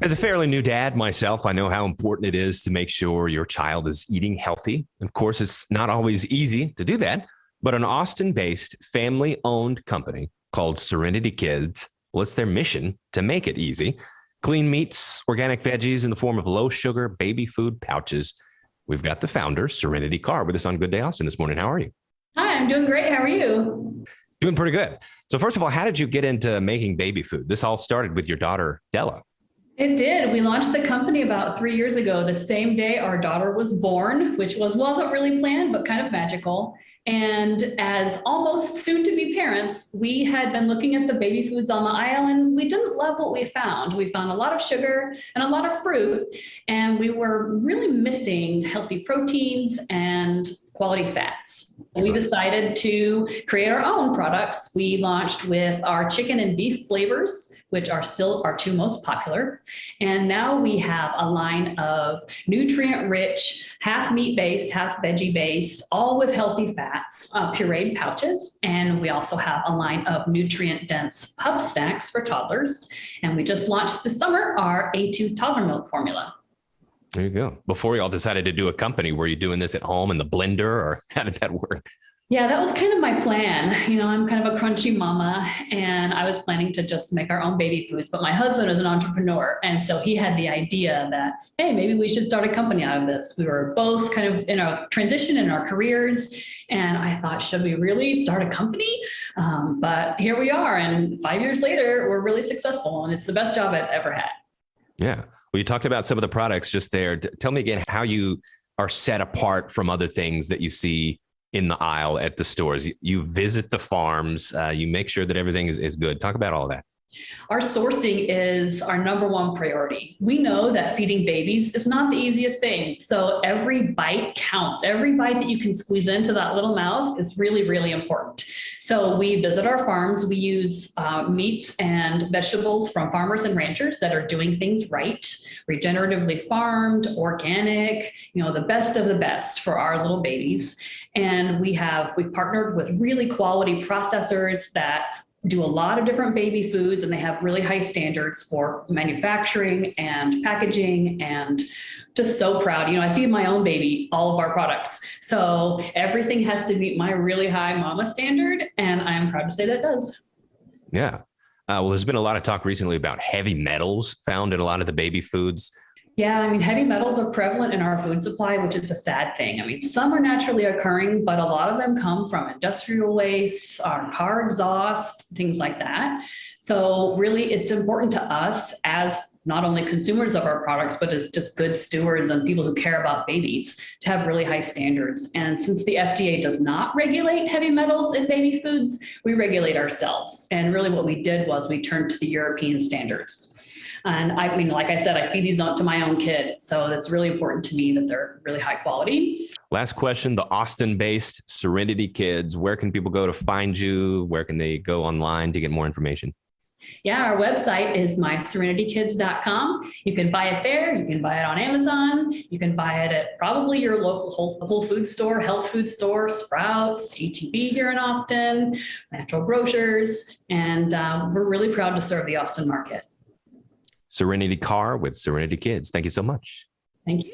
As a fairly new dad myself, I know how important it is to make sure your child is eating healthy. Of course, it's not always easy to do that, but an Austin-based family-owned company called Serenity Kids, well, it's their mission to make it easy. Clean meats, organic veggies in the form of low-sugar baby food pouches. We've got the founder, Serenity Carr, with us on Good Day Austin this morning. How are you? Hi, I'm doing great. How are you? Doing pretty good. So first of all, how did you get into making baby food? This all started with your daughter, Della. It did. We launched the company about 3 years ago, the same day our daughter was born, which wasn't really planned, but kind of magical. And as almost soon to be parents, we had been looking at the baby foods on the aisle and we didn't love what we found. We found a lot of sugar and a lot of fruit, and we were really missing healthy proteins and quality fats. We decided to create our own products. We launched with our chicken and beef flavors, which are still our two most popular. And now we have a line of nutrient-rich, half meat-based, half veggie-based, all with healthy fats, pureed pouches. And we also have a line of nutrient-dense pup snacks for toddlers. And we just launched this summer our A2 toddler milk formula. There you go. Before you all decided to do a company, were you doing this at home in the blender, or how did that work? Yeah, that was kind of my plan. You know, I'm kind of a crunchy mama, and I was planning to just make our own baby foods, but my husband is an entrepreneur. And so he had the idea that, hey, maybe we should start a company out of this. We were both kind of in a transition in our careers. And I thought, should we really start a company? But here we are. And 5 years later, we're really successful. And it's the best job I've ever had. Yeah. Well, you talked about some of the products just there. Tell me again how you are set apart from other things that you see in the aisle at the stores. You visit the farms, you make sure that everything is good. Talk about all that. Our sourcing is our number one priority. We know that feeding babies is not the easiest thing. So every bite counts. Every bite that you can squeeze into that little mouth is really, really important. So we visit our farms. We use meats and vegetables from farmers and ranchers that are doing things right, regeneratively farmed, organic, the best of the best for our little babies. And we've partnered with really quality processors that do a lot of different baby foods, and they have really high standards for manufacturing and packaging, and just so proud. I feed my own baby all of our products. So everything has to meet my really high mama standard, and I'm proud to say that does. Yeah. Well, there's been a lot of talk recently about heavy metals found in a lot of the baby foods. Yeah, heavy metals are prevalent in our food supply, which is a sad thing. Some are naturally occurring, but a lot of them come from industrial waste, our car exhaust, things like that. So really, it's important to us as not only consumers of our products, but as just good stewards and people who care about babies to have really high standards. And since the FDA does not regulate heavy metals in baby foods, we regulate ourselves. And really what we did was we turned to the European standards. And like I said, I feed these out to my own kid. So it's really important to me that they're really high quality. Last question, the Austin-based Serenity Kids, where can people go to find you? Where can they go online to get more information? Yeah, our website is myserenitykids.com. You can buy it there. You can buy it on Amazon. You can buy it at probably your local Whole Food store, health food store, Sprouts, H-E-B here in Austin, Natural Grocers. And we're really proud to serve the Austin market. Serenity Carr with Serenity Kids. Thank you so much. Thank you.